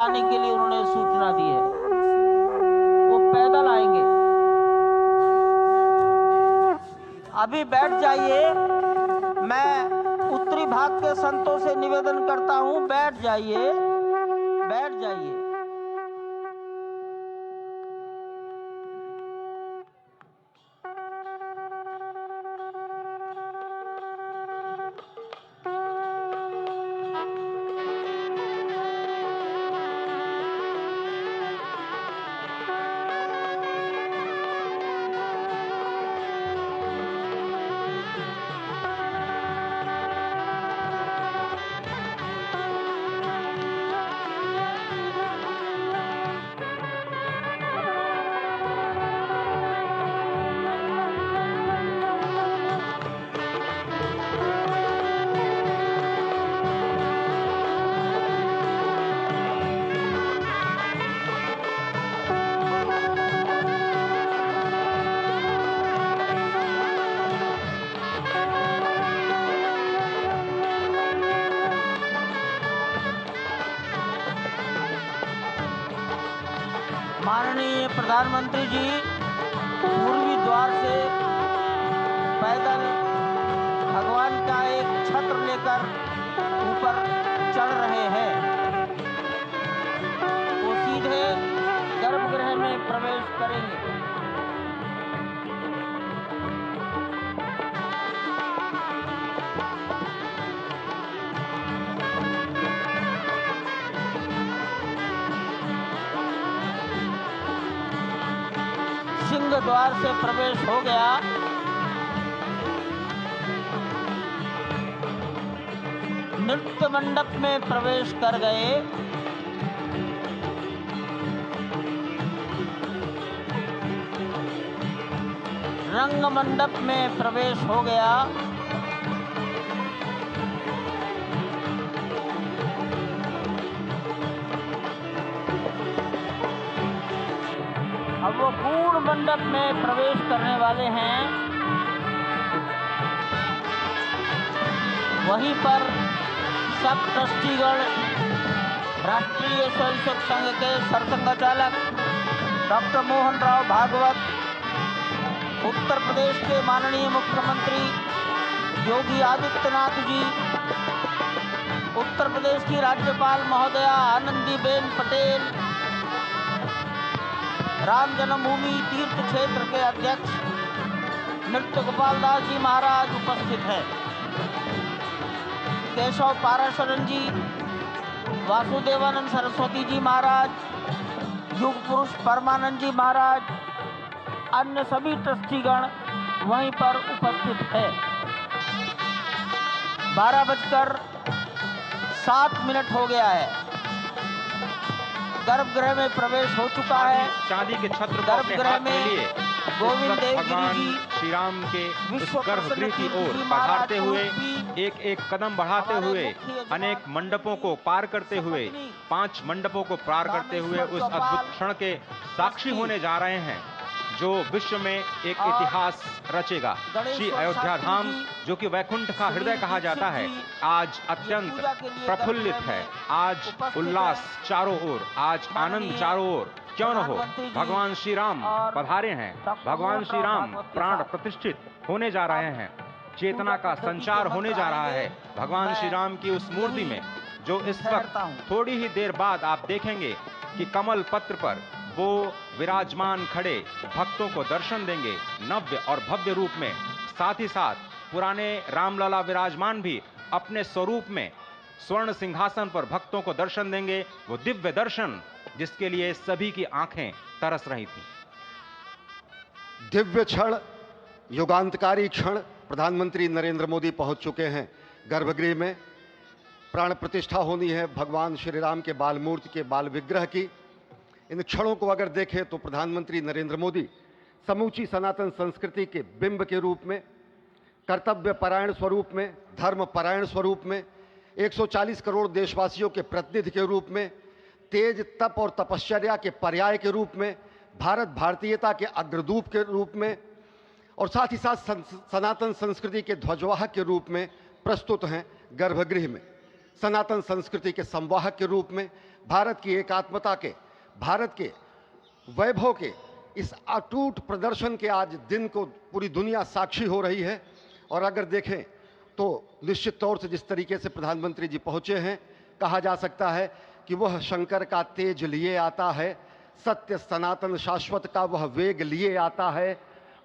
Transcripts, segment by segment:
आने के लिए उन्होंने सूचना दी है। वो पैदल आएंगे। अभी बैठ जाइए। मैं उत्तरी भाग के संतों से निवेदन करता हूं, बैठ जाइए, बैठ जाइए। माननीय प्रधानमंत्री जी पूर्वी द्वार से पैदल भगवान का एक छत्र लेकर ऊपर चढ़ रहे हैं। वो सीधे गर्भगृह में प्रवेश करेंगे। सिंह द्वार से प्रवेश हो गया। नृत्य मंडप में प्रवेश कर गए। रंग मंडप में प्रवेश हो गया। अब वो पूर्ण मंडप में प्रवेश करने वाले हैं। वहीं पर सब ट्रस्टीगण, राष्ट्रीय स्वयंसेवक संघ के सरसंघचालक डॉक्टर मोहन राव भागवत, उत्तर प्रदेश के माननीय मुख्यमंत्री योगी आदित्यनाथ जी, उत्तर प्रदेश की राज्यपाल महोदया आनंदीबेन पटेल, राम जन्मभूमि तीर्थ क्षेत्र के अध्यक्ष नृत्य गोपाल दास जी महाराज उपस्थित हैं। केशव पाराशरन जी, वासुदेवानंद सरस्वती जी महाराज, युग पुरुष परमानंद जी महाराज, अन्य सभी ट्रस्टीगण वहीं पर उपस्थित है। 12:07 हो गया है। गर्भगृह में प्रवेश हो चुका है। चांदी के छत्र गर्भगृह में गोविंद देव भगवान श्री राम के गर्भगृह की ओर बढ़ाते हुए एक एक कदम बढ़ाते हुए अनेक मंडपों को पार करते हुए 5 मंडपों को पार करते हुए उस अद्भुत क्षण के साक्षी होने जा रहे हैं जो विश्व में एक इतिहास रचेगा। श्री अयोध्या धाम, जो कि वैकुंठ का हृदय कहा जाता है, आज अत्यंत प्रफुल्लित है। आज उल्लास चारों ओर, आज आनंद चारों ओर। क्यों न हो, भगवान श्री राम पधारे हैं। भगवान श्री राम प्राण प्रतिष्ठित होने जा रहे हैं। चेतना का संचार होने जा रहा है भगवान श्री राम की उस मूर्ति में, जो इस वक्त थोड़ी ही देर बाद आप देखेंगे कि कमल पत्र पर वो विराजमान खड़े भक्तों को दर्शन देंगे नव्य और भव्य रूप में। साथ ही साथ पुराने रामलला विराजमान भी अपने स्वरूप में स्वर्ण सिंहासन पर भक्तों को दर्शन देंगे। वो दिव्य दर्शन जिसके लिए सभी की आंखें तरस रही थी। दिव्य क्षण, युगांतकारी क्षण। प्रधानमंत्री नरेंद्र मोदी पहुंच चुके हैं गर्भगृह में। प्राण प्रतिष्ठा होनी है भगवान श्री राम के बाल मूर्ति के बाल विग्रह की। इन क्षणों को अगर देखें तो प्रधानमंत्री नरेंद्र मोदी समूची सनातन संस्कृति के बिंब के रूप में, कर्तव्य परायण स्वरूप में, धर्म परायण स्वरूप में, 140 करोड़ देशवासियों के प्रतिनिधि के रूप में, तेज तप और तपश्चर्या के पर्याय के रूप में, भारत भारतीयता के अग्रदूत के रूप में और साथ ही साथ सनातन संस्कृति के ध्वजवाहक के रूप में प्रस्तुत हैं गर्भगृह में। सनातन संस्कृति के संवाहक के रूप में भारत की एकात्मता के, भारत के वैभव के इस अटूट प्रदर्शन के आज दिन को पूरी दुनिया साक्षी हो रही है। और अगर देखें तो निश्चित तौर से जिस तरीके से प्रधानमंत्री जी पहुंचे हैं, कहा जा सकता है कि वह शंकर का तेज लिए आता है, सत्य सनातन शाश्वत का वह वेग लिए आता है,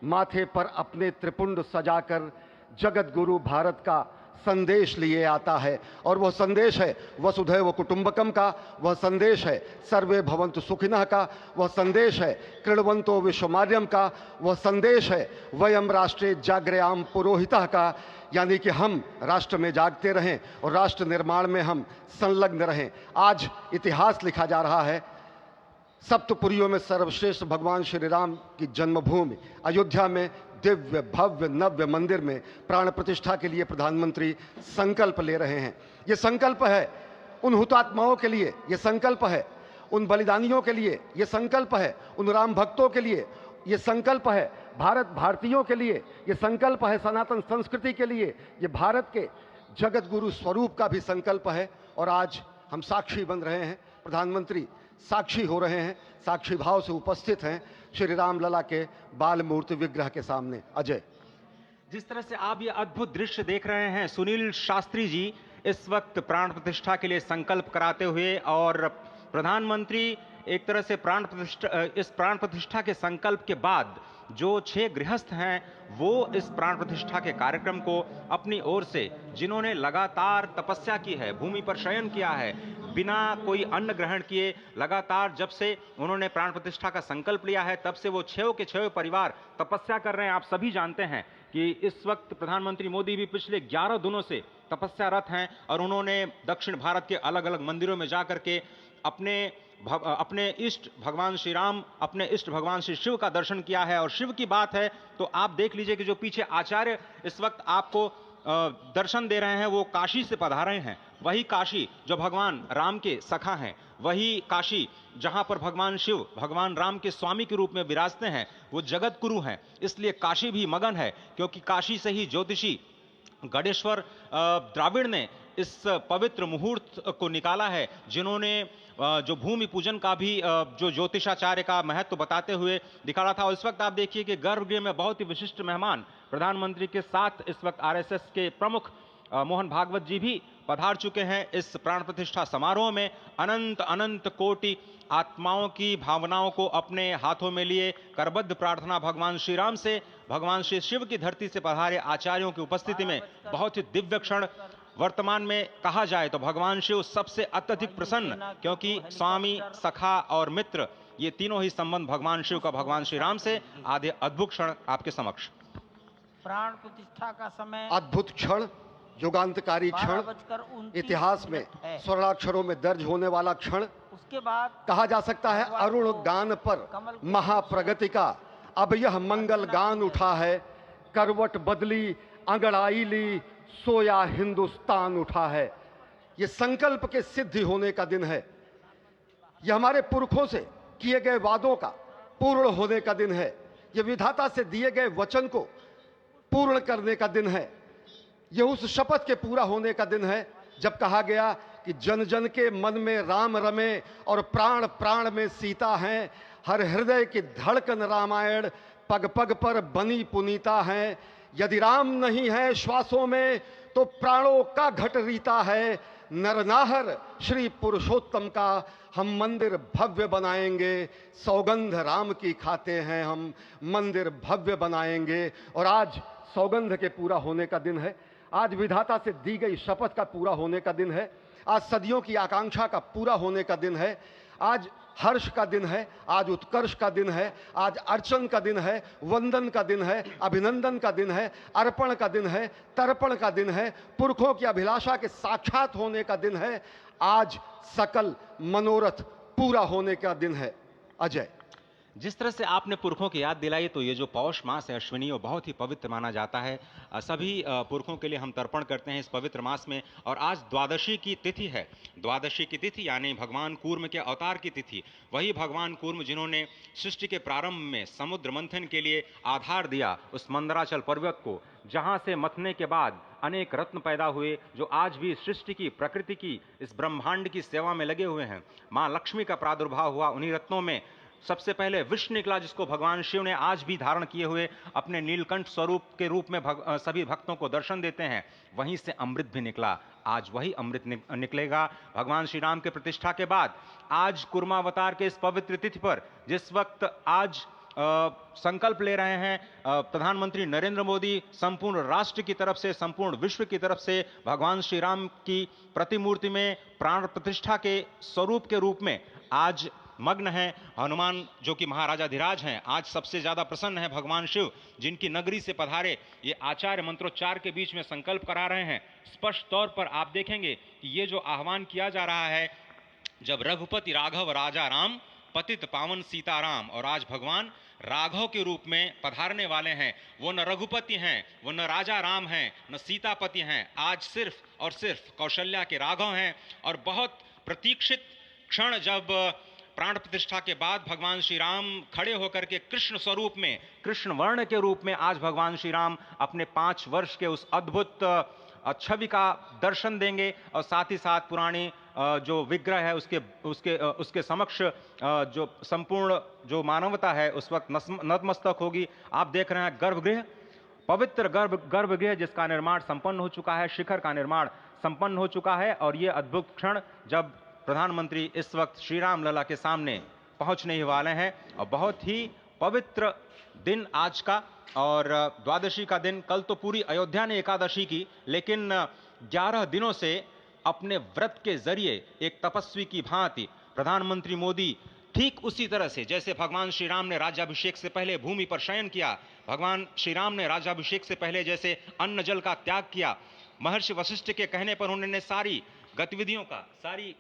माथे पर अपने त्रिपुंड सजाकर जगत गुरु भारत का संदेश लिए आता है। और वह संदेश है वसुधैव कुटुंबकम का, वह संदेश है सर्वे भवन्तु सुखिनः का, वह संदेश है कृण्वन्तो विश्वमार्यम का, वह संदेश है वयम राष्ट्रे जाग्रयाम पुरोहितः का, यानी कि हम राष्ट्र में जागते रहें और राष्ट्र निर्माण में हम संलग्न रहें। आज इतिहास लिखा जा रहा है। सप्तपुरियों में सर्वश्रेष्ठ भगवान श्री राम की जन्मभूमि अयोध्या में दिव्य भव्य नव्य मंदिर में प्राण प्रतिष्ठा के लिए प्रधानमंत्री संकल्प ले रहे हैं। ये संकल्प है उन हुतात्माओं के लिए, ये संकल्प है उन बलिदानियों के लिए, ये संकल्प है उन राम भक्तों के लिए, ये संकल्प है भारत भारतीयों के लिए, ये संकल्प है सनातन संस्कृति के लिए, ये भारत के जगत गुरु स्वरूप का भी संकल्प है। और आज हम साक्षी बन रहे हैं, प्रधानमंत्री साक्षी हो रहे हैं, साक्षी भाव से उपस्थित हैं श्री राम लला के बाल मूर्ति विग्रह के सामने। अजय, जिस तरह से आप ये अद्भुत दृश्य देख रहे हैं, सुनील शास्त्री जी इस वक्त प्राण प्रतिष्ठा के लिए संकल्प कराते हुए, और प्रधानमंत्री एक तरह से इस प्राण प्रतिष्ठा के संकल्प के बाद जो 6 गृहस्थ हैं वो इस प्राण प्रतिष्ठा के कार्यक्रम को अपनी ओर से, जिन्होंने लगातार तपस्या की है, भूमि पर शयन किया है, बिना कोई अन्न ग्रहण किए, लगातार जब से उन्होंने प्राण प्रतिष्ठा का संकल्प लिया है तब से वो 6 के 6 परिवार तपस्या कर रहे हैं। आप सभी जानते हैं कि इस वक्त प्रधानमंत्री मोदी भी पिछले 11 दिनों से तपस्यारत हैं और उन्होंने दक्षिण भारत के अलग अलग मंदिरों में जाकर के अपने इष्ट भगवान श्री राम, अपने इष्ट भगवान श्री शिव का दर्शन किया है। और शिव की बात है तो आप देख लीजिए कि जो पीछे आचार्य इस वक्त आपको दर्शन दे रहे हैं वो काशी से पधारे हैं। वही काशी जो भगवान राम के सखा हैं, वही काशी जहां पर भगवान शिव भगवान राम के स्वामी के रूप में विराजते हैं, वो जगत गुरु हैं। इसलिए काशी भी मगन है, क्योंकि काशी से ही ज्योतिषी गणेश्वर द्राविड़ ने इस पवित्र मुहूर्त को निकाला है, जिन्होंने जो भूमि पूजन का भी जो ज्योतिषाचार्य का महत्व बताते हुए दिखाया था। और इस वक्त आप देखिए कि गर्भगृह में बहुत ही विशिष्ट मेहमान प्रधानमंत्री के साथ इस वक्त आरएसएस के प्रमुख मोहन भागवत जी भी पधार चुके हैं। इस प्राण प्रतिष्ठा समारोह में अनंत अनंत कोटि आत्माओं की भावनाओं को अपने हाथों में लिए करबद्ध प्रार्थना भगवान श्री राम से, भगवान श्री शिव की धरती से पधारे आचार्यों की उपस्थिति में बहुत ही दिव्य क्षण। वर्तमान में कहा जाए तो भगवान शिव सबसे अत्यधिक प्रसन्न, क्योंकि स्वामी, सखा और मित्र ये तीनों ही संबंध भगवान शिव का भगवान श्री राम से। आधे अद्भुत क्षण आपके समक्ष। प्राण प्रतिष्ठा का समय अद्भुत क्षण, युगांतकारी क्षण, इतिहास में स्वर्णाक्षरों में दर्ज होने वाला क्षण। उसके बाद कहा जा सकता है अरुण गान पर महाप्रगति का अब यह मंगल गान उठा है, करवट बदली अंगड़ाई ली सोया हिंदुस्तान उठा है। यह संकल्प के सिद्धि होने का दिन है, यह हमारे पुरखों से किए गए वादों का पूर्ण होने का दिन है, यह विधाता से दिए गए वचन को पूर्ण करने का दिन है, यह उस शपथ के पूरा होने का दिन है जब कहा गया कि जन जन के मन में राम रमे और प्राण प्राण में सीता हैं, हर हृदय की धड़कन रामायण पग पग पर बनी पुनीता है। यदि राम नहीं है श्वासों में तो प्राणों का घट रीता है, नरनाहर श्री पुरुषोत्तम का हम मंदिर भव्य बनाएंगे, सौगंध राम की खाते हैं हम मंदिर भव्य बनाएंगे। और आज सौगंध के पूरा होने का दिन है, आज विधाता से दी गई शपथ का पूरा होने का दिन है, आज सदियों की आकांक्षा का पूरा होने का दिन है, आज हर्ष का दिन है, आज उत्कर्ष का दिन है, आज अर्चन का दिन है, वंदन का दिन है, अभिनंदन का दिन है, अर्पण का दिन है, तर्पण का दिन है, पुरखों की अभिलाषा के साक्षात होने का दिन है, आज सकल मनोरथ पूरा होने का दिन है। अजय, जिस तरह से आपने पुरखों की याद दिलाई, तो ये जो पौष मास है अश्विनी, वो बहुत ही पवित्र माना जाता है। सभी पुरखों के लिए हम तर्पण करते हैं इस पवित्र मास में। और आज द्वादशी की तिथि है, द्वादशी की तिथि यानी भगवान कूर्म के अवतार की तिथि। वही भगवान कूर्म जिन्होंने सृष्टि के प्रारंभ में समुद्र मंथन के लिए आधार दिया उस मंदराचल पर्वत को, जहाँ से मथने के बाद अनेक रत्न पैदा हुए जो आज भी सृष्टि की, प्रकृति की, इस ब्रह्मांड की सेवा में लगे हुए हैं। मां लक्ष्मी का प्रादुर्भाव हुआ उन्हीं रत्नों में। सबसे पहले विष निकला, जिसको भगवान शिव ने आज भी धारण किए हुए अपने नीलकंठ स्वरूप के रूप में सभी भक्तों को दर्शन देते हैं। वहीं से अमृत भी निकला, आज वही अमृत निकलेगा भगवान श्री राम के प्रतिष्ठा के बाद। आज कुर्मावतार के इस पवित्र तिथि पर, जिस वक्त आज संकल्प ले रहे हैं प्रधानमंत्री नरेंद्र मोदी, संपूर्ण राष्ट्र की तरफ से, संपूर्ण विश्व की तरफ से भगवान श्री राम की प्रतिमूर्ति में प्राण प्रतिष्ठा के स्वरूप के रूप में आज मग्न है। हनुमान जो कि महाराजाधिराज हैं, आज सबसे ज्यादा प्रसन्न है भगवान शिव, जिनकी नगरी से पधारे ये आचार्य मंत्रोच्चार के बीच में संकल्प करा रहे हैं। स्पष्ट तौर पर आप देखेंगे कि ये जो आह्वान किया जा रहा है, जब रघुपति राघव राजा राम, पतित पावन सीताराम, और आज भगवान राघव के रूप में पधारने वाले हैं। वो न रघुपति हैं, वो न राजा राम हैं, न सीतापति हैं, आज सिर्फ और सिर्फ कौशल्या के राघव हैं। और बहुत प्रतीक्षित क्षण, जब प्राण प्रतिष्ठा के बाद भगवान श्री राम खड़े होकर के कृष्ण स्वरूप में, कृष्ण वर्ण के रूप में आज भगवान श्री राम अपने 5 वर्ष के उस अद्भुत छवि का दर्शन देंगे। और साथ ही साथ पुरानी जो विग्रह है उसके समक्ष जो संपूर्ण जो मानवता है उस वक्त नतमस्तक होगी। आप देख रहे हैं गर्भगृह, पवित्र गर्भगृह जिसका निर्माण संपन्न हो चुका है, शिखर का निर्माण संपन्न हो चुका है। और ये अद्भुत क्षण जब प्रधानमंत्री इस वक्त श्री राम लला के सामने पहुंचने ही वाले हैं। और बहुत ही पवित्र दिन आज का, और द्वादशी का दिन। कल तो पूरी अयोध्या ने एकादशी की, लेकिन 11 दिनों से अपने व्रत के जरिए एक तपस्वी की भांति प्रधानमंत्री मोदी ठीक उसी तरह से, जैसे भगवान श्री राम ने राज्याभिषेक से पहले भूमि पर शयन किया, भगवान श्री राम ने राज्याभिषेक से पहले जैसे अन्न जल का त्याग किया, महर्षि वशिष्ठ के कहने पर उन्होंने सारी गतिविधियों का, सारी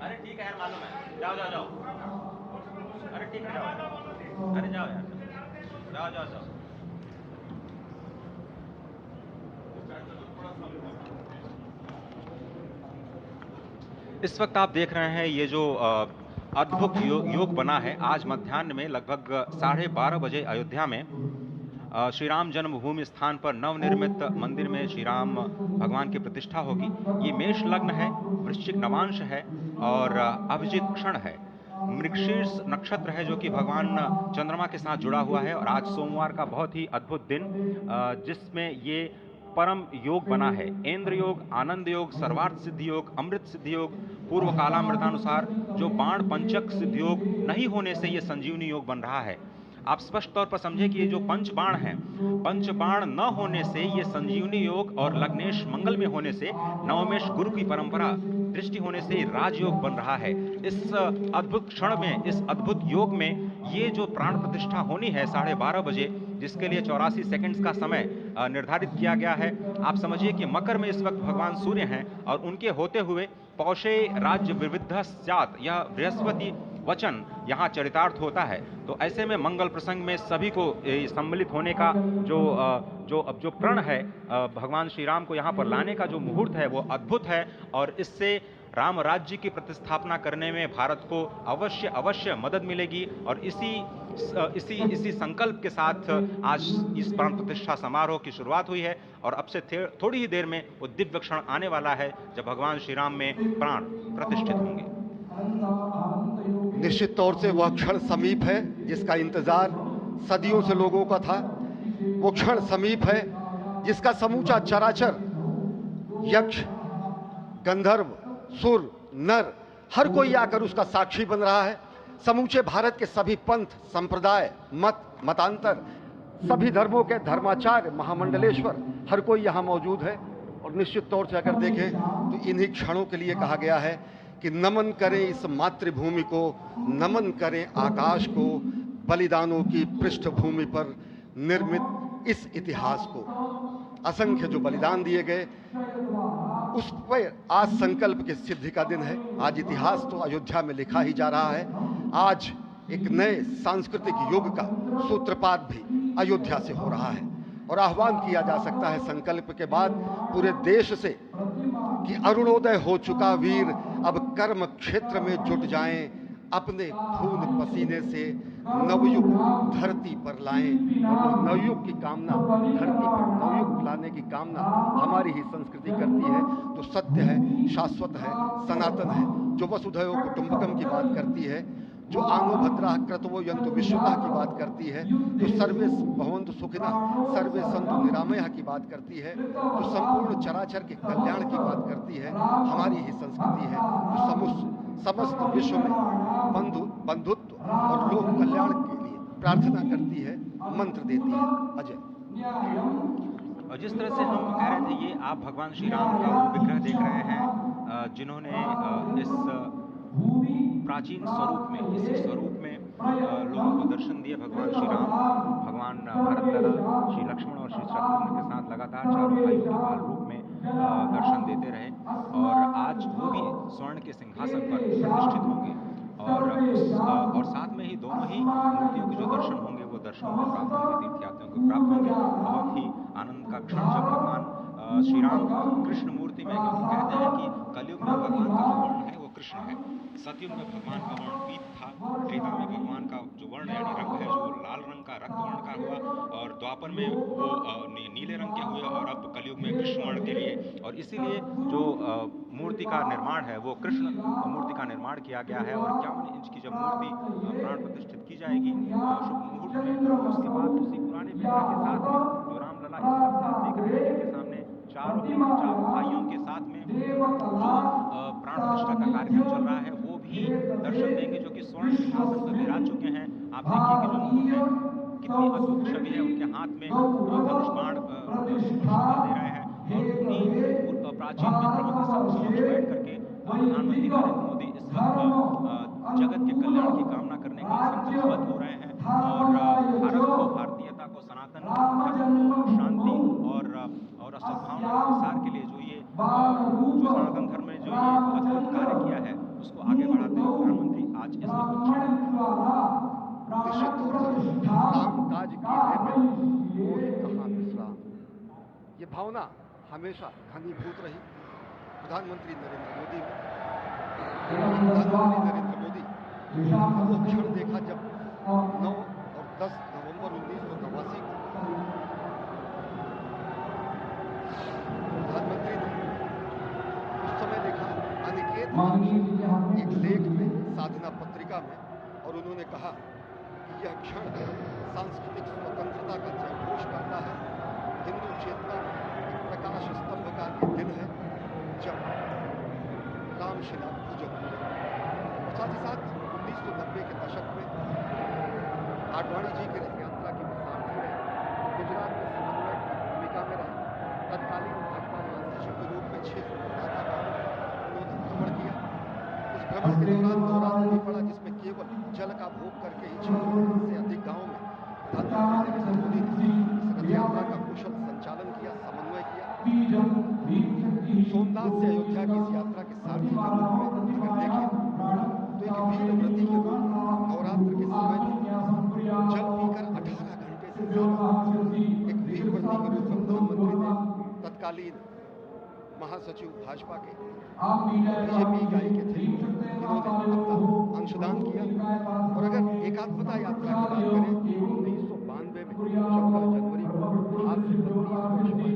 अरे ठीक है यार, मालूम है, जाओ जाओ जाओ, अरे ठीक है जाओ, अरे जाओ यार, जाओ जाओ जाओ। इस वक्त आप देख रहे हैं ये जो अद्भुत योग बना है। आज मध्याह्न में लगभग 12:30 बजे अयोध्या में श्री राम जन्मभूमि स्थान पर नवनिर्मित मंदिर में श्री राम भगवान की प्रतिष्ठा होगी। ये मेष लग्न है, वृश्चिक नवांश है और अभिजित क्षण है। मृगशीर्ष नक्षत्र है जो कि भगवान चंद्रमा के साथ जुड़ा हुआ है और आज सोमवार का बहुत ही अद्भुत दिन जिसमें ये परम योग बना है। इंद्र योग, आनंद योग, सर्वार्थ सिद्धि योग, अमृत सिद्धि योग, पूर्व कालामृतानुसार जो बाण पंचक सिद्धि योग नहीं होने से ये संजीवनी योग बन रहा है। आप स्पष्ट तौर पर समझे कि ये जो पंच बाण हैं, पंच बाण न होने से ये संजीवनी योग और लग्नेश मंगल में होने से नवमेश गुरु की परंपरा दृष्टि होने से राजयोग बन रहा है। इस अद्भुत क्षण में, इस अद्भुत योग में ये जो प्राण प्रतिष्ठा होनी है 12:30 बजे, जिसके लिए 84 सेकंड्स का समय निर्धारित किया गया है। आप समझिए कि मकर में इस वक्त भगवान सूर्य हैं और उनके होते हुए पौषे राज्य विविध स्यात्, यह बृहस्पति वचन यहाँ चरितार्थ होता है। तो ऐसे में मंगल प्रसंग में सभी को सम्मिलित होने का जो प्रण है भगवान श्री राम को यहाँ पर लाने का जो मुहूर्त है वो अद्भुत है और इससे राम राज्य की प्रतिस्थापना करने में भारत को अवश्य मदद मिलेगी। और इसी संकल्प के साथ आज इस प्राण प्रतिष्ठा समारोह की शुरुआत हुई है और अब से थोड़ी ही देर में वो दिव्य क्षण आने वाला है जब भगवान श्री राम में प्राण प्रतिष्ठित होंगे। निश्चित तौर से वह क्षण समीप है जिसका इंतजार सदियों से लोगों का था। वो क्षण समीप है जिसका समूचा चराचर, यक्ष, गंधर्व, सुर, नर, हर कोई आकर उसका साक्षी बन रहा है। समूचे भारत के सभी पंथ, संप्रदाय, मतांतर, सभी धर्मों के धर्माचार्य, महामंडलेश्वर, हर कोई यहाँ मौजूद है। और निश्चित तौर से अगर देखें तो इन्हीं क्षणों के लिए कहा गया है कि नमन करें इस मातृभूमि को, नमन करें आकाश को, बलिदानों की पृष्ठभूमि पर निर्मित इस इतिहास को। असंख्य जो बलिदान दिए गए उस पर आज संकल्प की सिद्धि का दिन है। आज इतिहास तो अयोध्या में लिखा ही जा रहा है। आज एक नए सांस्कृतिक युग का सूत्रपात भी अयोध्या से हो रहा है और आह्वान किया जा सकता है संकल्प के बाद पूरे देश से कि अरुणोदय हो चुका वीर अब कर्म क्षेत्र में जुट जाएं, अपने खून पसीने से नवयुग धरती पर लाएं। और नवयुग की कामना, धरती पर नवयुग लाने की कामना हमारी ही संस्कृति करती है। तो सत्य है, शाश्वत है, सनातन है, जो वसुधैव कुटुंबकम की बात करती है, जो आंगो भद्रा क्रतवो यंतु विश्वता की बात करती है, जो सर्वे भवन्तु सुखिनः सर्वे सन्तु निरामयः की बात करती है, जो संपूर्ण चराचर के कल्याण की बात करती है, हमारी ही संस्कृति है, जो समस्त विश्व में बंधुत्व और लोक कल्याण के लिए प्रार्थना करती है, मंत्र देती है। अजय, और जिस तरह से हम कह रहे थे, ये आप भगवान श्री राम का विग्रह देख रहे हैं जिन्होंने इस प्राचीन स्वरूप में, इसी स्वरूप में लोगों को दर्शन दिए। भगवान श्री राम, भगवान भरतलला, श्री लक्ष्मण और श्री शत्रुघ्न के साथ लगातार चारों भाइयों के बाल रूप में दर्शन देते रहे और आज वो भी स्वर्ण के सिंहासन पर प्रतिष्ठित होंगे और साथ में ही दोनों ही मूर्तियों के जो दर्शन होंगे वो दर्शन को प्राप्त होंगे, तीर्थयात्रियों को प्राप्त होंगे। बहुत ही आनंद का क्षण जब भगवान श्री राम कृष्ण मूर्ति में, क्योंकि कहते हैं कि कलयुग में भगवान का जो वर्ण है वो कृष्ण है, सतयुग में भगवान का वर्ण पीत था, त्रेता में भगवान का जो वर्ण यानी रंग है जो लाल रंग का रक्त वर्ण का हुआ और द्वापर में वो नीले रंग के हुए और अब कलयुग में कृष्ण वर्ण के लिए। और इसीलिए जो मूर्ति का निर्माण है वो कृष्ण मूर्ति का निर्माण किया गया है और 51 इंच की जब मूर्ति प्राण प्रतिष्ठित की जाएगी शुभ मुहूर्त में, उसके बाद उसी पुराने विग्रह के साथ में जो रामलला इस वक्त आप देख रहे हैं जिनके सामने चारों भाइयों के साथ में जो प्राण प्रतिष्ठा का कार्यक्रम चल रहा है वो भी दर्शन देंगे, जो कि स्वर्ण सिंहासन पर विराज चुके हैं। आप देखिए कि जो मुकुट है कितनी अद्भुत छवि है, उनके हाथ में धनुष बाण दे रहे हैं और उन्हीं प्राचीन विग्रहों के समक्ष बैठ करके प्रधानमंत्री नरेंद्र मोदी इस वक्त जगत के कल्याण की कामना करने के लिए संकल्पबद्ध हो रहे हैं और भारत को, भारतीयता को, सनातन धर्म को शांति और सद्भावना के प्रसार के लिए जो सनातन धर्म में जो ये अद्भुत कार्य किया है उसको आगे बढ़ाते हुए प्रधानमंत्री आज इस निश्चित तौर से काम काज कीने में मोहि कहाँ विश्राम, ये भावना हमेशा घनीभूत रही प्रधानमंत्री नरेंद्र मोदी वो क्षण देखा जब 9 और 10 नवंबर 1989 को थे एक लेख में, साधना पत्रिका में, और उन्होंने कहा कि यह क्षण सांस्कृतिक स्वतंत्रता का जयघोष करता है, हिंदू चेतना एक प्रकाश स्तंभ का ये दिन है जब रामशिला पूजन हुए। और साथ ही साथ 1990 के दशक में आडवाणी जी की रथ यात्रा की सारथी रहे, गुजरात में समन्वय की भूमिका में रहे, तत्कालीन भाजपा महासचिव के रूप में 6 उन्होंने भ्रमण किया। उस भ्रमण के दौरान नवरात्र भी पड़ा, जिसमें केवल जल का भोग करके ही 6 से अधिक गांवों में प्रधानमंत्री नरेंद्र मोदी ने इस रथ यात्रा का कुशल संचालन किया, समन्वय किया। सोमनाथ से अयोध्या की इस यात्रा के सारथी के रूप में अगर देखें तो एक वीर व्रती के रूप में नवरात्र के समय में जल पीकर 18 घंटे से ज्यादा एक वीर व्रती के रूप में प्रधानमंत्री ने तत्कालीन महासचिव भाजपा के बीजेपी इकाई के थे, इन्होंने अपना अंशदान किया। और अगर एकात्मता यात्रा की बात करें, 1992 में 14 जनवरी को आज से 32 वर्ष पहले प्रधानमंत्री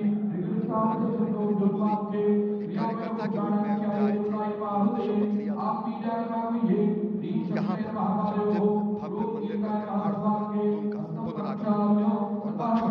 नरेंद्र मोदी एक कार्यकर्ता के रूप में अयोध्या आए थे, शपथ लिया था यहाँ पर जब दिव्य भव्य मंदिर का निर्माण होगा तो उनका पुनरागमन होगा। और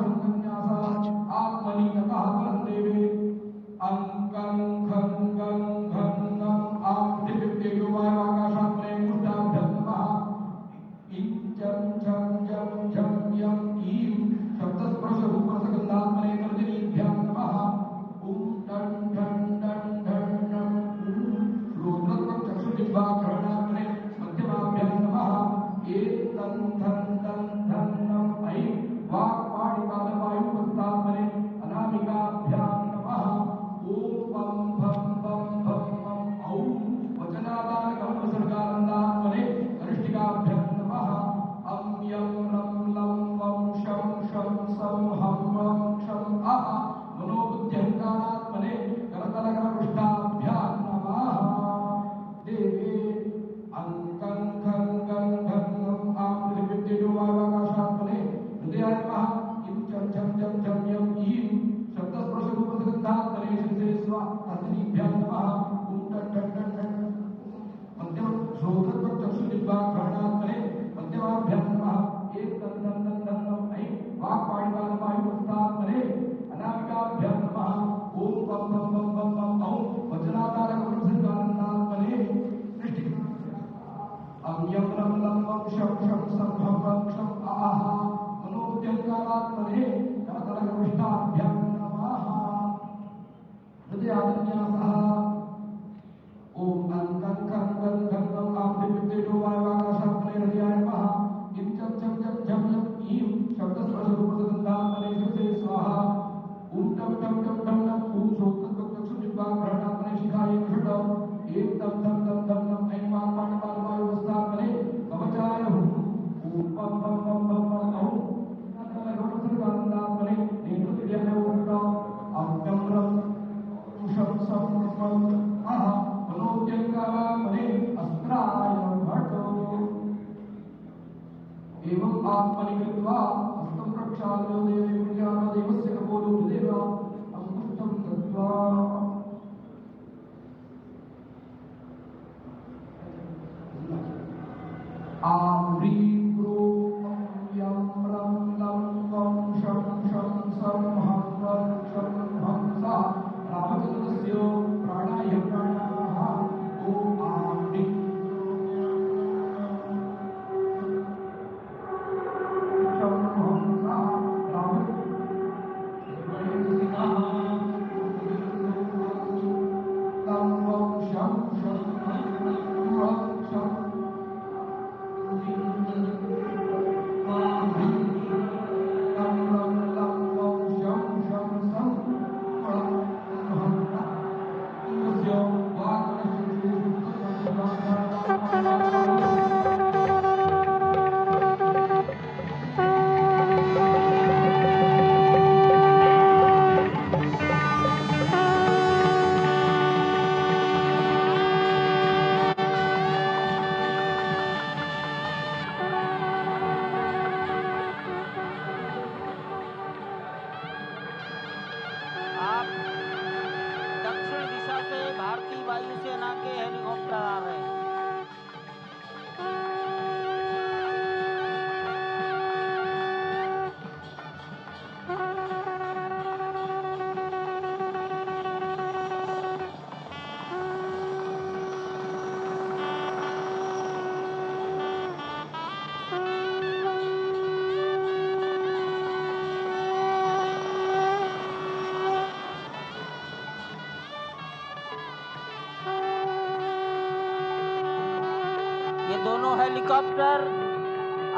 दोनों हेलीकॉप्टर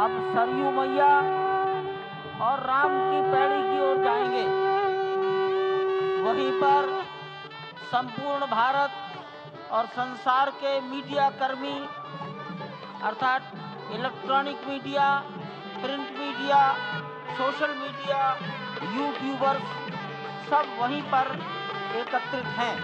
अब सरयू मैया और राम की पैड़ी की ओर जाएंगे। वहीं पर संपूर्ण भारत और संसार के मीडिया कर्मी अर्थात electronic media, print media, social media, YouTubers सब वहीं पर एकत्रित हैं।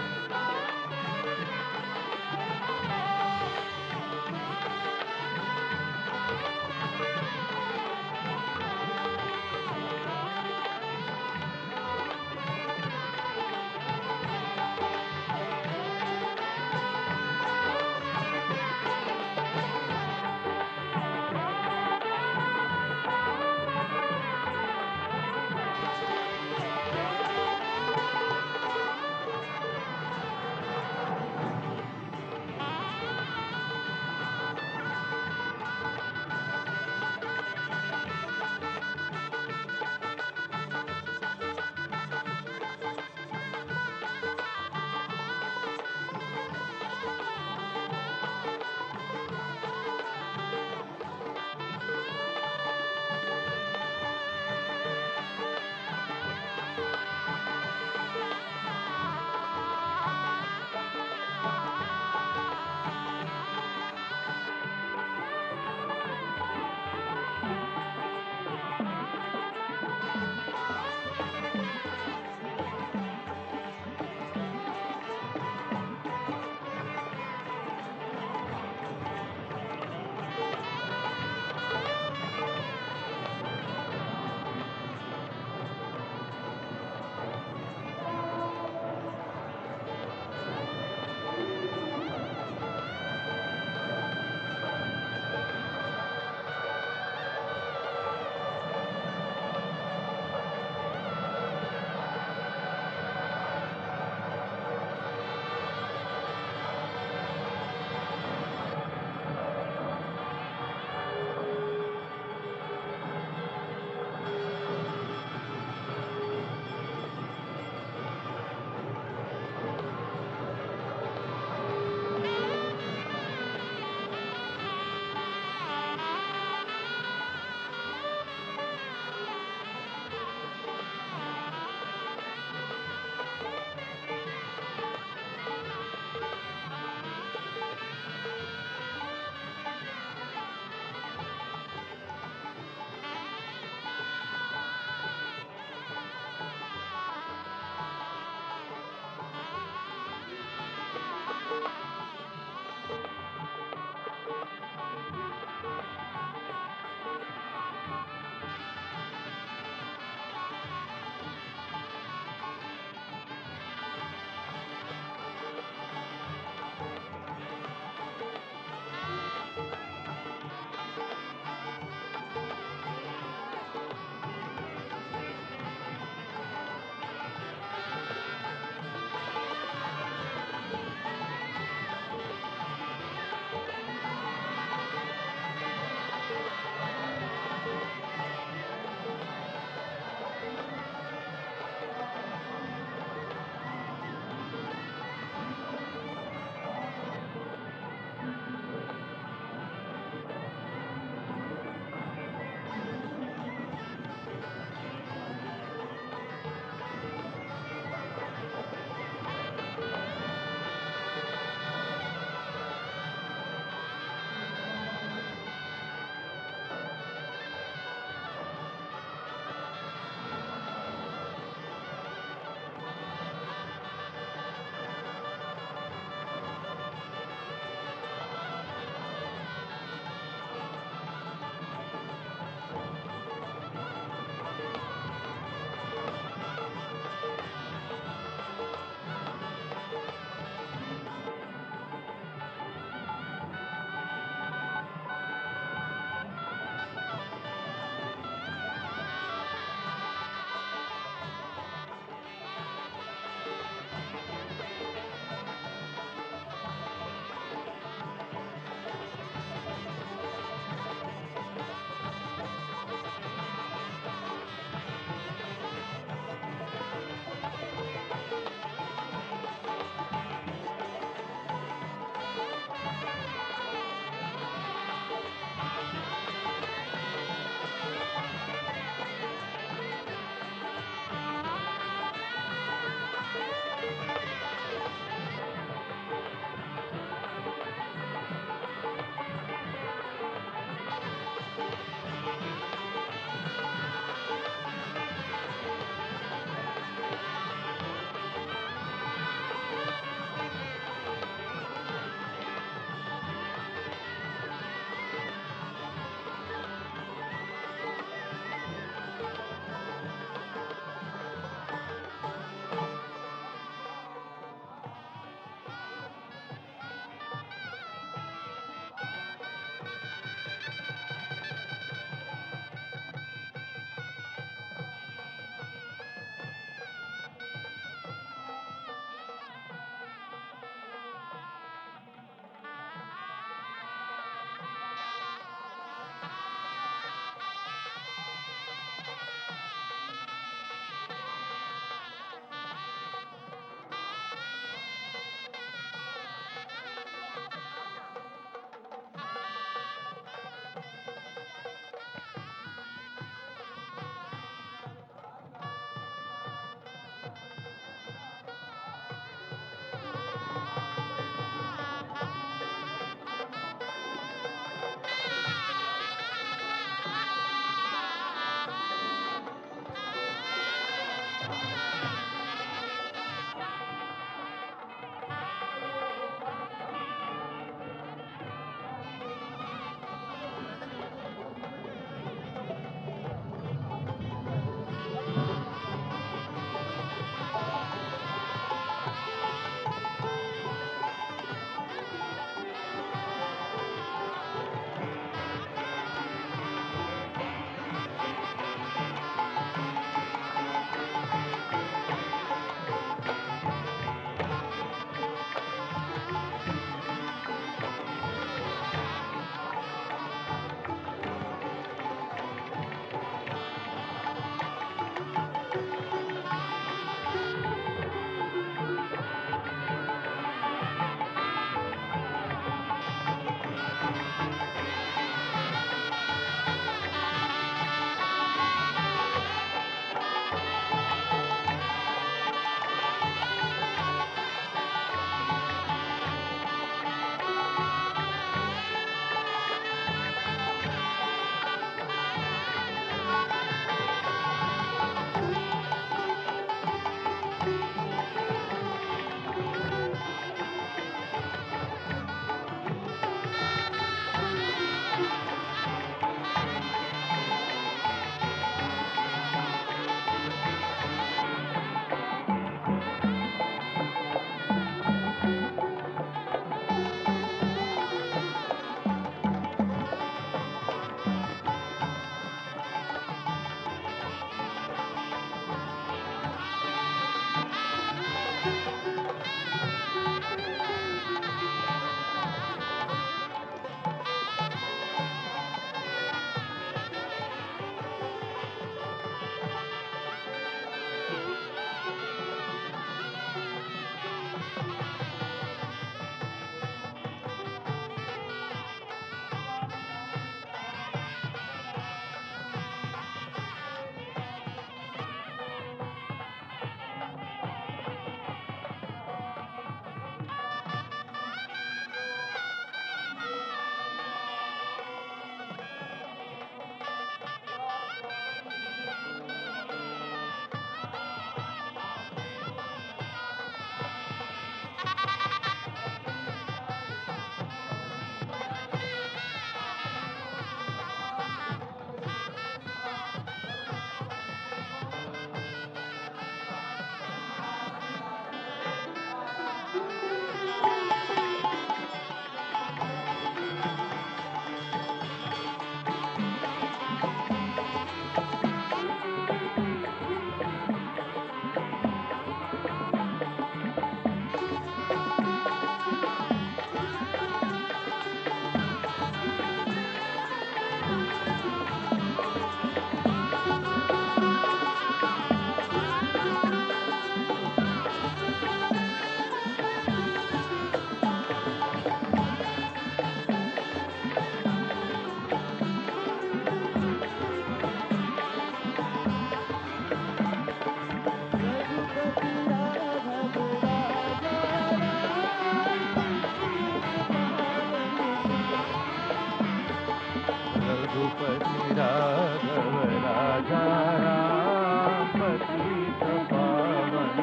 रघुपति राघव राजा राम पतित पावन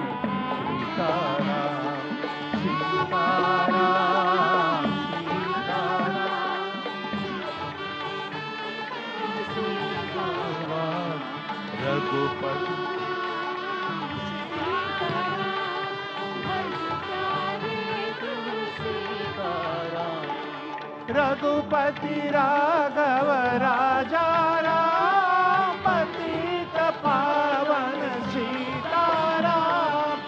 सीताराम सीताराम सीताराम रघुपति रघुपति राघव राजा राम पतित पावन सीताराम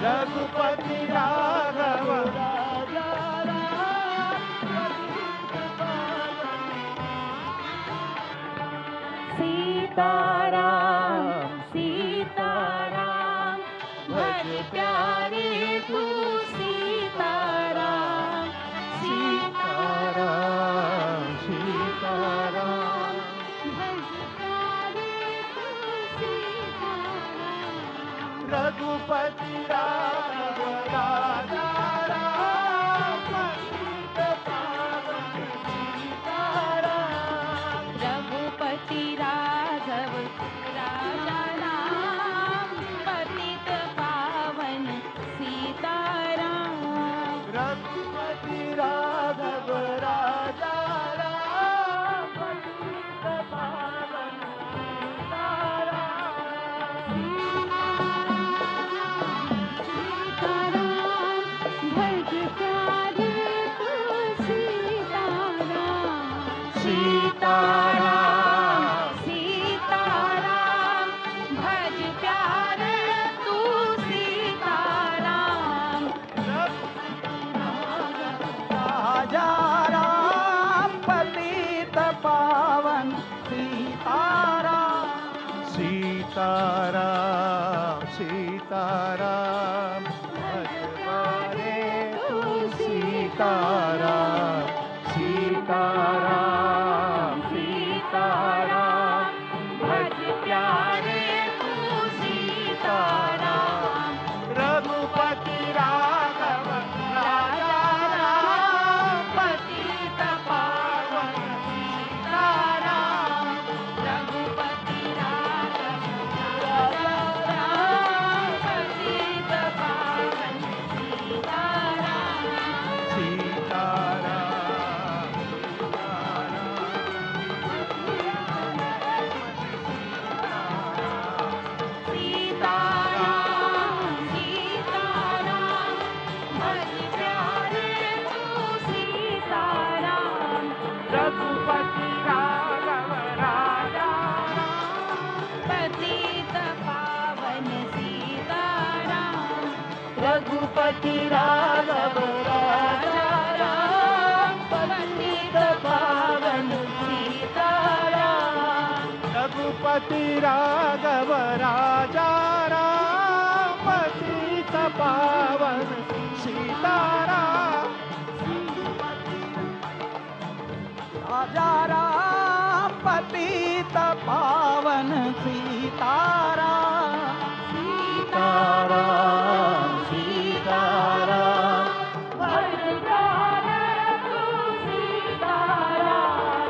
रघुपति राघव राजा राम पतित पावन सीताराम सीताराम भज प्यारे तू सीताराम सीताराम सीताराम भज प्यारे तू सीताराम रघुपति राघव राजा राम पतित पावन सीताराम रघुपति राघव राजा राम पतित पावन सीताराम रघुपति राघव राजा राम पतित पावन सीताराम भज प्यारे तू सीताराम सीताराम सीताराम भज प्यारे तू सीताराम राजा राम पतित पावन सीताराम सीताराम सीताराम भजवारे तू सीताराम सीताराम सीताराम भज प्यारे तू सीताराम रघुपति राघव राजा राम पतित पावन सीताराम रघुपति राघव राजा राम पतित पावन सीताराम सीताराम सीताराम सीताराम भज प्यारे तू सीताराम रघुपति राघव राजा पतित पावन सीताराम रघुपति राघव राजा राम पतित पावन सीताराम रघुपति राघव राजा राम पतित पावन सीताराम राजा राम पतित पावन सीताराम सीताराम सीताराम भज प्यारे तू सीताराम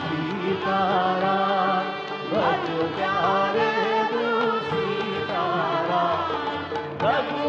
सीताराम भज प्यारे तू सीताराम रघु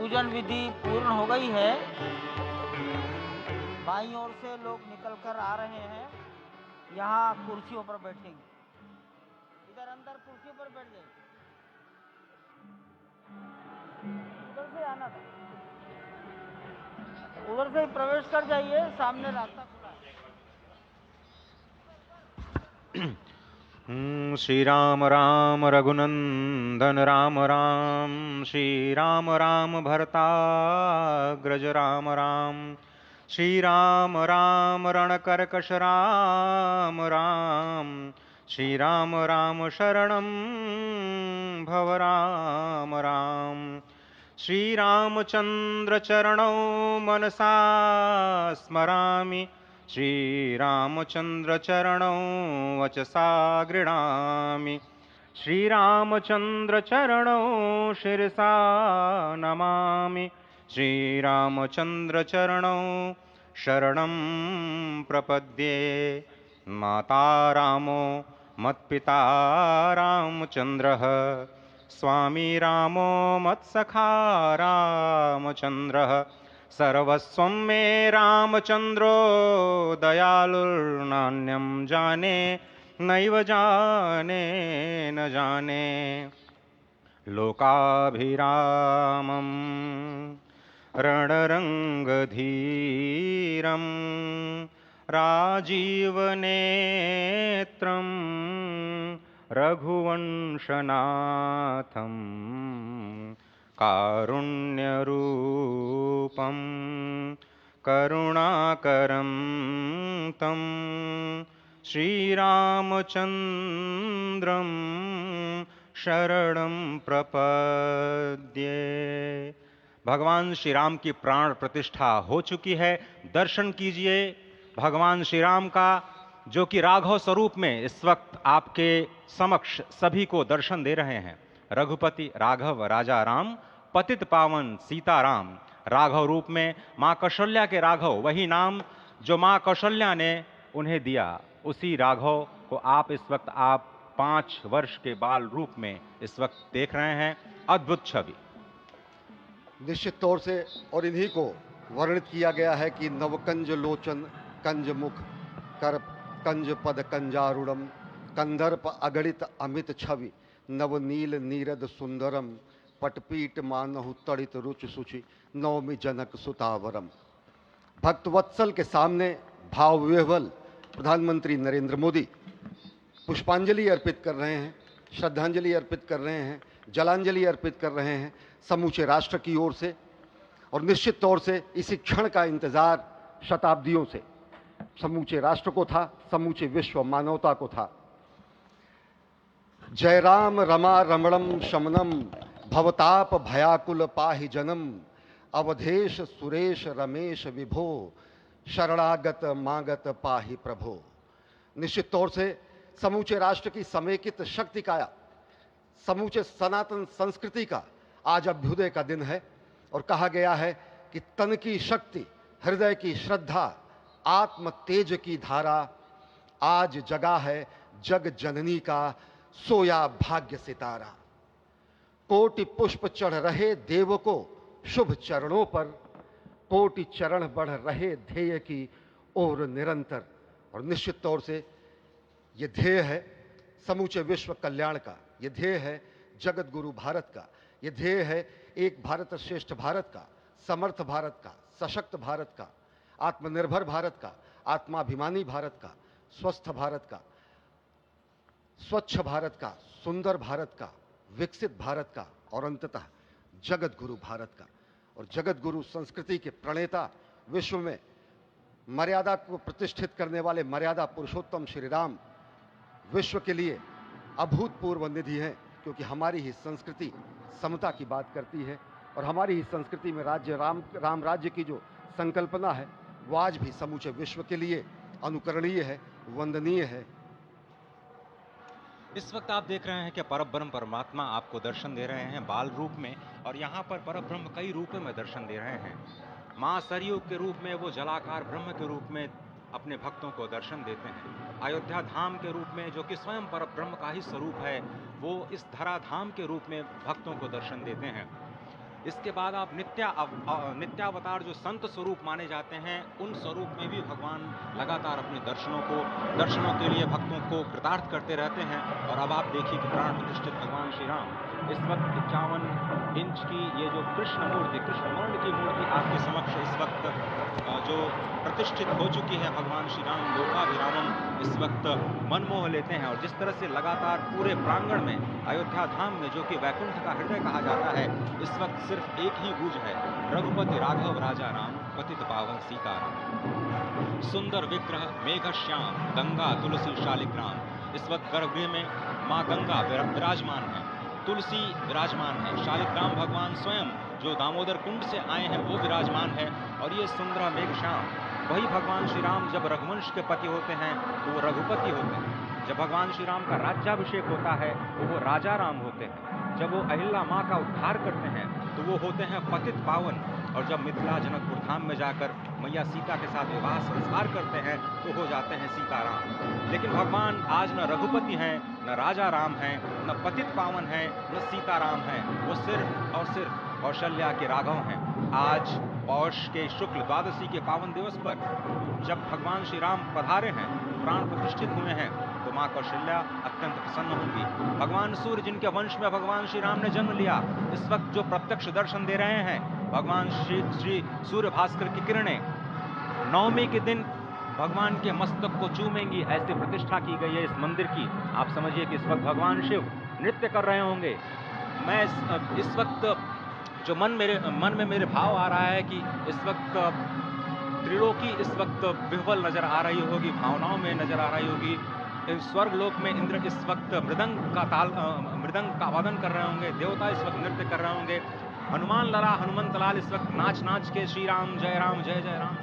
पूजन विधि पूर्ण हो गई है। बाईं ओर से लोग निकलकर आ रहे हैं, यहाँ कुर्सियों पर बैठेंगे। इधर अंदर कुर्सियों पर बैठ जाइए, उधर से आना था, उधर से ही प्रवेश कर जाइए, सामने रास्ता खुला है। श्री राम राम रघुनंदन राम राम, श्री राम राम भरताग्रज राम राम, श्री राम राम रणकर्कश राम राम, श्री राम राम शरणं भव राम राम, श्री रामचंद्र चरणौ मनसा स्मरामि, श्री रामचंद्र चरणौ वचसा गृह्णामि, श्री रामचंद्र चरणौ शिरसा नमामि, श्री रामचंद्र चरणौ शरणं प्रपद्ये। माता रामो मत्पिता रामचंद्रः, स्वामी रामो मत्सखा रामचंद्रः, सर्वस्वं मे रामचंद्रो दयालुर्नान्यं जाने नैव जाने न जाने। लोकाभिरामं रणरंगधीरं राजीवनेत्रं रघुवंशनाथं, कारुण्यरूपं करुणाकरं तं श्रीरामचन्द्रं शरणं प्रपद्ये। भगवान श्री राम की प्राण प्रतिष्ठा हो चुकी है। दर्शन कीजिए भगवान श्री राम का, जो कि राघव स्वरूप में इस वक्त आपके समक्ष सभी को दर्शन दे रहे हैं। रघुपति राघव राजा राम, पतित पावन सीताराम। राघव रूप में माँ कौशल्या के राघव, वही नाम जो माँ कौशल्या ने उन्हें दिया, उसी राघव को आप इस वक्त 5 वर्ष के बाल रूप में इस वक्त देख रहे हैं। अद्भुत छवि। निश्चित तौर से और इन्हीं को वर्णित किया गया है कि नवकंज लोचन कंज मुख कर कंज पद कंजारूढ़म, कंदर्प अगणित अमित छवि नवनील नीरद सुंदरम, पटपीट मानहु तड़ित रुचि सुचि नवमी जनक सुतावरम। भक्तवत्सल के सामने भाव विह्वल प्रधानमंत्री नरेंद्र मोदी पुष्पांजलि अर्पित कर रहे हैं, श्रद्धांजलि अर्पित कर रहे हैं, जलांजलि अर्पित कर रहे हैं समूचे राष्ट्र की ओर से। और निश्चित तौर से इसी क्षण का इंतजार शताब्दियों से समूचे राष्ट्र को था, समूचे विश्व मानवता को था। जय राम रमा रमणम शमनम, भवताप भयाकुल पाहि जनम, अवधेश सुरेश रमेश विभो, शरणागत मागत पाहि प्रभो। निश्चित तौर से समूचे राष्ट्र की समेकित शक्ति का, समूचे सनातन संस्कृति का आज अभ्युदय का दिन है। और कहा गया है कि तन की शक्ति, हृदय की श्रद्धा, आत्म तेज की धारा आज जगा है जग जननी का सोया भाग्य सितारा। कोटि पुष्प चढ़ रहे देव को शुभ चरणों पर, कोटि चरण बढ़ रहे ध्येय की ओर निरंतर। और निश्चित तौर से ये ध्येय है समूचे विश्व कल्याण का, ये ध्येय है जगत गुरु भारत का, ये ध्येय है एक भारत श्रेष्ठ भारत का, समर्थ भारत का, सशक्त भारत का, आत्मनिर्भर भारत का, आत्माभिमानी भारत का, स्वस्थ भारत का, स्वच्छ भारत का, सुंदर भारत का, विकसित भारत का और अंततः जगत गुरु भारत का। और जगत गुरु संस्कृति के प्रणेता, विश्व में मर्यादा को प्रतिष्ठित करने वाले मर्यादा पुरुषोत्तम श्री राम विश्व के लिए अभूतपूर्व निधि है, क्योंकि हमारी ही संस्कृति समता की बात करती है और हमारी ही संस्कृति में राज्य राम राज्य की जो संकल्पना है वो आज भी समूचे विश्व के लिए अनुकरणीय है, वंदनीय है। इस वक्त आप देख रहे हैं कि परब्रह्म परमात्मा आपको दर्शन दे रहे हैं बाल रूप में, और यहाँ पर परब्रह्म कई रूपों में दर्शन दे रहे हैं। माँ सरयू के रूप में वो जलाकार ब्रह्म के रूप में अपने भक्तों को दर्शन देते हैं। अयोध्या धाम के रूप में, जो कि स्वयं परब्रह्म का ही स्वरूप है, वो इस धरा धाम के रूप में भक्तों को दर्शन देते हैं। इसके बाद आप नित्यावतार जो संत स्वरूप माने जाते हैं, उन स्वरूप में भी भगवान लगातार अपने दर्शनों के लिए भक्तों को कृतार्थ करते रहते हैं। और अब आप देखिए कि प्राण प्रतिष्ठित भगवान श्री राम इस वक्त 51 इंच की ये जो कृष्ण वर्ण की मूर्ति आपके समक्ष इस वक्त जो प्रतिष्ठित हो चुकी है, भगवान श्री राम लोकाभिरामम इस वक्त मनमोह लेते हैं। और जिस तरह से लगातार पूरे प्रांगण में अयोध्या धाम में, जो कि वैकुंठ का हृदय कहा जाता है, इस वक्त सिर्फ एक ही गूंज है, रघुपति राघव राजा राम, पतित पावन सीताराम। सुंदर विग्रह मेघ श्याम, गंगा तुलसी शालिग्राम। इस वक्त गर्भगृह में माँ गंगा विराजमान है, तुलसी विराजमान है, शालिग्राम भगवान स्वयं जो दामोदर कुंड से आए हैं वो विराजमान है। और ये सुंदर मेघ श्याम, वही भगवान श्री राम जब रघुवंश के पति होते हैं तो वो रघुपति होते हैं। जब भगवान श्री राम का राज्याभिषेक होता है तो वो राजा राम होते हैं। जब वो अहिल्या माँ का उद्धार करते हैं तो वो होते हैं पतित पावन। और जब मिथिला जनकपुर धाम में जाकर मैया सीता के साथ विवाह संस्कार करते हैं तो हो जाते हैं सीताराम। लेकिन भगवान आज न रघुपति हैं, न राजा राम हैं, न पतित पावन हैं, न सीताराम हैं। वो सिर्फ और सिर्फ कौशल्या के राघव हैं। आज पौष के शुक्ल द्वादशी के पावन दिवस पर जब भगवान श्री राम पधारे हैं, प्राण प्रतिष्ठित हुए हैं, तो माँ कौशल्या अत्यंत प्रसन्न होंगी। भगवान सूर्य जिनके वंश में भगवान श्री राम ने जन्म लिया, इस वक्त जो प्रत्यक्ष दर्शन दे रहे हैं, भगवान श्री सूर्य भास्कर की किरणें नवमी के दिन भगवान के मस्तक को चूमेंगी। ऐसी प्रतिष्ठा की गई है इस मंदिर की। आप समझिए कि इस वक्त भगवान शिव नृत्य कर रहे होंगे। मैं इस वक्त जो मन में मेरे भाव आ रहा है कि इस वक्त त्रिलोकी इस वक्त विह्वल नजर आ रही होगी, भावनाओं में नजर आ रही होगी। स्वर्ग लोक में इंद्र इस वक्त मृदंग का वादन कर रहे होंगे, देवता इस वक्त नृत्य कर रहे होंगे। हनुमान लला हनुमंत लाल इस वक्त नाच नाच के श्री राम जय राम जय जय राम